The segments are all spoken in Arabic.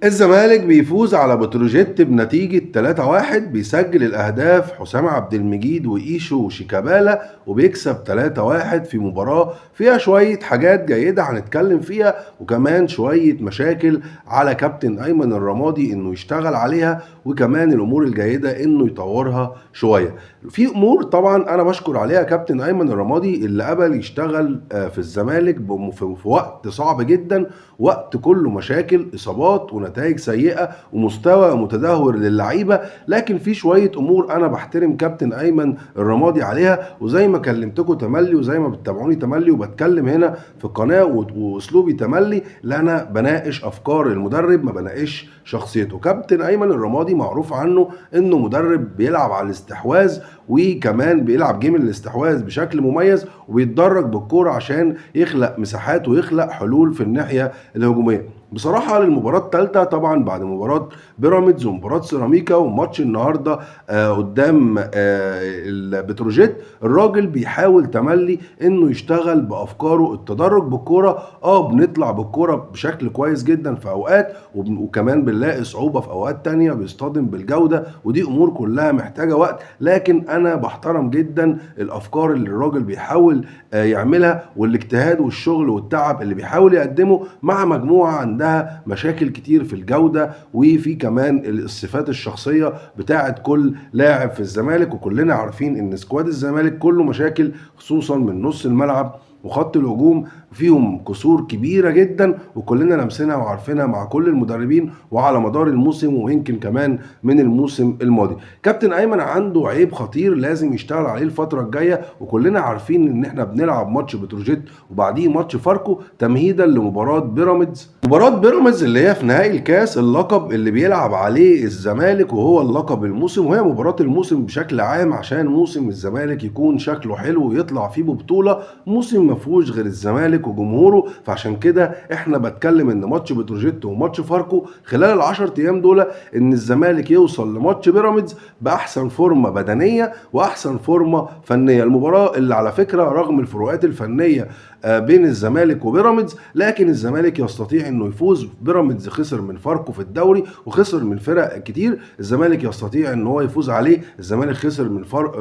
الزمالك بيفوز على بتروجيت بنتيجة 3-1. بيسجل الأهداف حسام عبد المجيد وإيشو وشيكابالا، وبيكسب 3-1 في مباراة فيها شوية حاجات جيدة هنتكلم فيها، وكمان شوية مشاكل على كابتن أيمن الرمادي إنه يشتغل عليها، وكمان الأمور الجيدة إنه يطورها شوية. في أمور طبعا أنا بشكر عليها كابتن أيمن الرمادي اللي قبل يشتغل في الزمالك في وقت صعب جدا، وقت كله مشاكل، إصابات ونتائج سيئة ومستوى متدهور للعيبة. لكن في شوية أمور أنا بحترم كابتن أيمن الرمادي عليها، وزي ما كلمتكم تملي وزي ما بتتابعوني تملي وبتكلم هنا في القناة وأسلوبي تملي، لأن أنا بناقش أفكار المدرب ما بناقش شخصيته. كابتن أيمن الرمادي معروف عنه إنه مدرب بيلعب على الاستحواذ، وكمان بيلعب جيم الاستحواذ بشكل مميز، وبيتدرج بالكورة عشان يخلق مساحات ويخلق حلول في الناحية الهجومية. بصراحة للمباراة الثالثة طبعا بعد مباراة بيراميدز ومباراة سيراميكا وماتش النهاردة قدام البتروجيت، الراجل بيحاول تملي انه يشتغل بافكاره التدرج بالكورة. بنطلع بالكورة بشكل كويس جدا في اوقات، وكمان بنلاقي صعوبة في اوقات تانية، بيصطدم بالجودة، ودي امور كلها محتاجة وقت. لكن انا بحترم جدا الافكار اللي الراجل بيحاول يعملها، والاجتهاد والشغل والتعب اللي بيحاول يقدمه مع مجموعة عندها مشاكل كتير في الجودة، وفي كمان الصفات الشخصية بتاعت كل لاعب في الزمالك. وكلنا عارفين ان سكواد الزمالك كله مشاكل، خصوصا من نص الملعب وخط الهجوم فيهم كسور كبيرة جدا، وكلنا لمسنا وعارفينها مع كل المدربين وعلى مدار الموسم، ويمكن كمان من الموسم الماضي. كابتن ايمن عنده عيب خطير لازم يشتغل عليه الفترة الجاية، وكلنا عارفين ان احنا بنلعب ماتش بتروجيت وبعديه ماتش فاركو تمهيدا لمباراة بيراميدز. مباراة بيراميدز اللي هي في نهائي الكاس، اللقب اللي بيلعب عليه الزمالك وهو اللقب الموسم، وهي مباراة الموسم بشكل عام عشان موسم الزمالك يكون شكله حلو ويطلع فيه ببطولة. موسم ما فيهوش غير الزمالك وجمهوره، فعشان كده احنا بتكلم ان ماتش بتروجيت وماتش فاركو خلال ال10 ايام دول ان الزمالك يوصل لماتش بيراميدز باحسن فورمه بدنيه واحسن فورمه فنيه. المباراه اللي على فكره رغم الفروقات الفنيه بين الزمالك وبيراميدز، لكن الزمالك يستطيع انه يفوز. بيراميدز خسر من فاركو في الدوري وخسر من فرق كتير، الزمالك يستطيع ان هو يفوز عليه. الزمالك خسر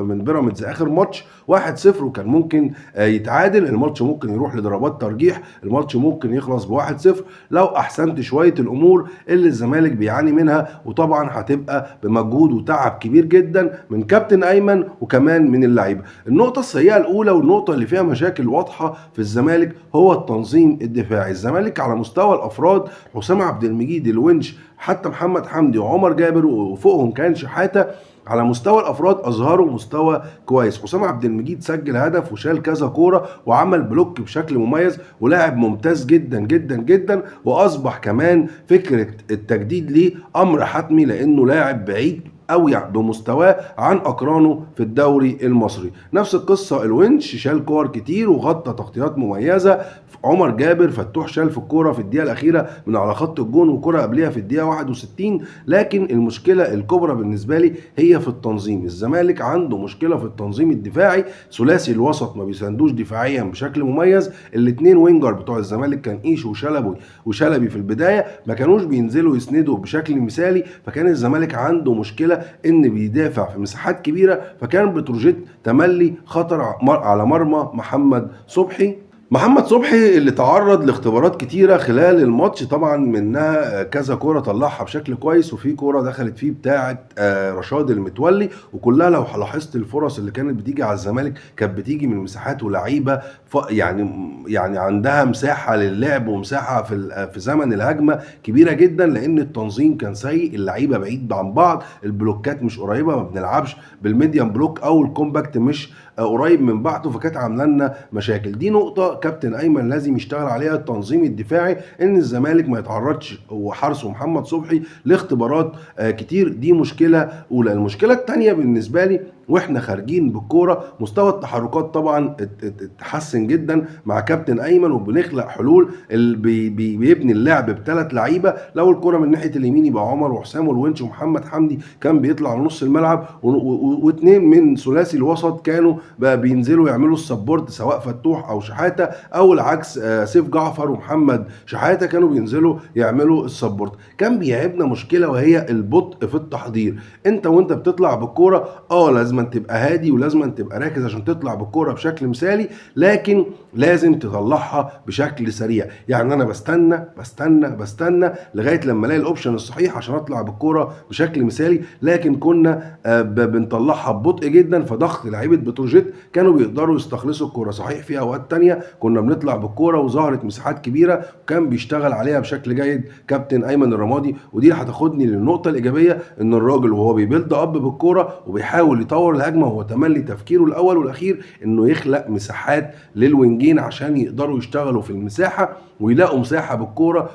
من بيراميدز اخر ماتش 1-0، وكان ممكن يتعادل الماتش، ممكن يروح لضربات ترجيح، الماتش ممكن يخلص ب1-0 لو احسنت شويه الامور اللي الزمالك بيعاني منها. وطبعا هتبقى بمجهود وتعب كبير جدا من كابتن ايمن وكمان من اللعيبه. النقطه السيئه الاولى والنقطه اللي فيها مشاكل واضحه في الزمالك هو التنظيم الدفاعي. الزمالك على مستوى الافراد حسام عبد المجيد، الونش، حتى محمد حمدي وعمر جابر، وفوقهم كان شحاته، على مستوى الافراد اظهروا مستوى كويس. حسام عبد المجيد سجل هدف وشال كذا كوره وعمل بلوك بشكل مميز، ولاعب ممتاز جدا جدا جدا، واصبح كمان فكره التجديد ليه امر حتمي لانه لاعب بعيد قوي بمستواه عن اقرانه في الدوري المصري. نفس القصه الونش شال كور كتير وغطى تغطيات مميزه. عمر جابر فتوح شال في الكوره في الدقيقه الاخيره من على خط الجون، وكره قبلها في الدقيقه 61. لكن المشكله الكبرى بالنسبه لي هي في التنظيم. الزمالك عنده مشكله في التنظيم الدفاعي، ثلاثي الوسط ما بيساندوش دفاعيا بشكل مميز. الاثنين وينجر بتوع الزمالك كان ايشو وشلبي في البدايه ما كانوش بينزلوا يسندوا بشكل مثالي، فكان الزمالك عنده مشكله ان بيدافع في مساحات كبيره، فكان بتروجيت تملي خطر على مرمى محمد صبحي اللي تعرض لاختبارات كتيره خلال الماتش، طبعا منها كذا كوره طلعها بشكل كويس، وفي كوره دخلت فيه بتاعه رشاد المتولي، وكلها لو لاحظت الفرص اللي كانت بتيجي على الزمالك كانت بتيجي من مساحات ولاعيبه يعني عندها مساحه للعب ومساحه في زمن الهجمه كبيره جدا، لان التنظيم كان سيء، اللعيبه بعيد عن بعض، البلوكات مش قريبه، ما بنلعبش بالميديم بلوك او الكومباكت مش قريب من بعضه، فكانت عامله لنا مشاكل. دي نقطه كابتن ايمن لازم يشتغل عليها، التنظيم الدفاعي، ان الزمالك ما يتعرضش وحرصه محمد صبحي لاختبارات كتير. دي مشكله اولى. المشكله الثانيه بالنسبه لي واحنا خارجين بالكوره مستوى التحركات طبعا اتحسن جدا مع كابتن ايمن، وبنخلق حلول اللي بيبني اللعب بثلاث لعيبه. لو الكوره من ناحيه اليمين يبقى عمر وحسام والونش ومحمد حمدي كان بيطلع لنص الملعب، واثنين من ثلاثي الوسط كانوا بقى بينزلوا يعملوا السبورت، سواء فتوح او شحاته، او العكس سيف جعفر ومحمد شحاته كانوا بينزلوا يعملوا السبورت. كان بيعيبنا مشكله وهي البطء في التحضير. انت وانت بتطلع بالكوره لازم تبقى هادي ولازم تبقى راكز عشان تطلع بالكوره بشكل مثالي، لكن لازم تطلعها بشكل سريع. يعني انا بستنى لغايه لما الاقي الاوبشن الصحيح عشان اطلع بالكوره بشكل مثالي، لكن كنا بنطلعها ببطء جدا، فضغط لعيبه بتروجيت كانوا بيقدروا يستخلصوا الكوره. صحيح في اوقات تانية كنا بنطلع بالكوره وظهرت مساحات كبيره وكان بيشتغل عليها بشكل جيد كابتن ايمن الرمادي، ودي اللي هتاخدني للنقطه الايجابيه، ان الراجل وهو بيبيلد اب بالكوره وبيحاول يطور الهجمه، هو تملي تفكيره الاول والاخير انه يخلق مساحات للوينجين عشان يقدروا يشتغلوا في المساحه ويلاقوا مساحه بالكوره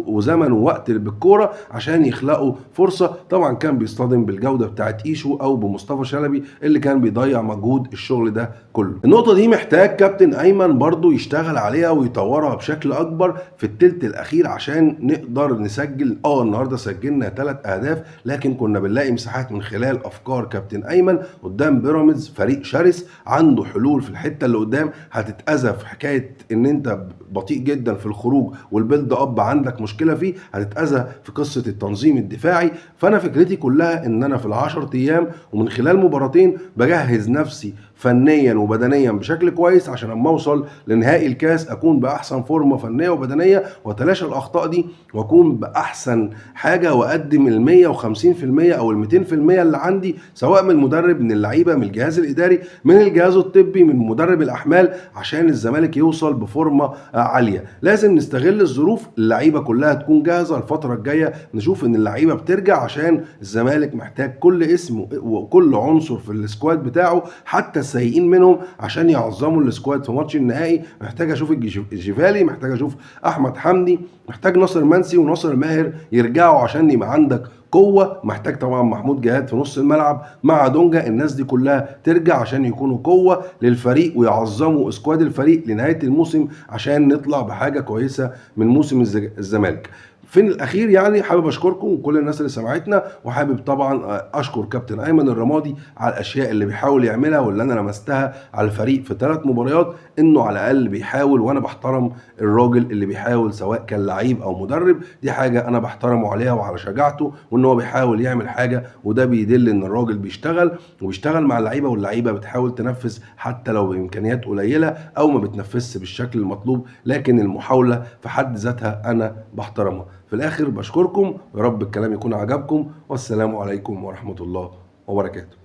وزمن ووقت بالكوره عشان يخلقوا فرصه. طبعا كان بيصطدم بالجوده بتاعت ايشو او بمصطفى شلبي اللي كان بيضيع مجهود الشغل ده كله. النقطه دي محتاج كابتن ايمن برضو يشتغل عليها ويطورها بشكل اكبر في الثلث الاخير عشان نقدر نسجل. النهارده سجلنا 3 اهداف، لكن كنا بنلاقي مساحات من خلال افكار كابتن ايمن قدام بيراميدز، فريق شرس عنده حلول في الحته اللي قدام. هتتاذى في حكايه ان انت بطيء جدا في الخروج والبيلد اب عندك مشكله فيه، هتتاذى في قصه التنظيم الدفاعي. فانا فكرتي كلها ان انا في ال10 ايام ومن خلال مباراتين بجهز نفسي فنيا وبدنيا بشكل كويس عشان اما اوصل لنهائي الكاس اكون باحسن فورمه فنيه وبدنيه، واتلاشى الاخطاء دي واكون باحسن حاجه، واقدم ال 150% او ال 200% اللي عندي، سواء من المدرب، من اللعيبه، من الجهاز الاداري، من الجهاز الطبي، من مدرب الاحمال، عشان الزمالك يوصل بفورمه عاليه. لازم نستغل الظروف، اللعيبه كلها تكون جاهزه. الفتره الجايه نشوف ان اللعيبه بترجع عشان الزمالك محتاج كل اسم وكل عنصر في السكواد بتاعه، حتى السيئين منهم، عشان يعظموا السكواد في ماتش النهائي. محتاج اشوف الجيفالي، محتاج اشوف احمد حمدي، محتاج ناصر منسي وناصر ماهر يرجعوا عشان يبقى عندك قوه. محتاج طبعا محمود جهاد في نص الملعب مع دونجا. الناس دي كلها ترجع عشان يكونوا قوه للفريق ويعظموا اسكواد الفريق لنهايه الموسم عشان نطلع بحاجه كويسه من موسم الزمالك. في الاخير يعني حابب اشكركم وكل الناس اللي سمعتنا، وحابب طبعا اشكر كابتن ايمن الرمادي على الاشياء اللي بيحاول يعملها واللي انا لمستها على الفريق في 3 مباريات، انه على الاقل بيحاول، وانا بحترم الراجل اللي بيحاول سواء كان لعيب او مدرب. دي حاجه انا بحترمه عليها وعلى شجاعته، وان هو بيحاول يعمل حاجه، وده بيدل ان الراجل بيشتغل مع اللعيبه، واللعيبه بتحاول تنفذ حتى لو بامكانيات قليله او ما بتنفذش بالشكل المطلوب، لكن المحاوله في حد ذاتها انا بحترمها. في الاخر بشكركم، ويا رب الكلام يكون عجبكم، والسلام عليكم ورحمة الله وبركاته.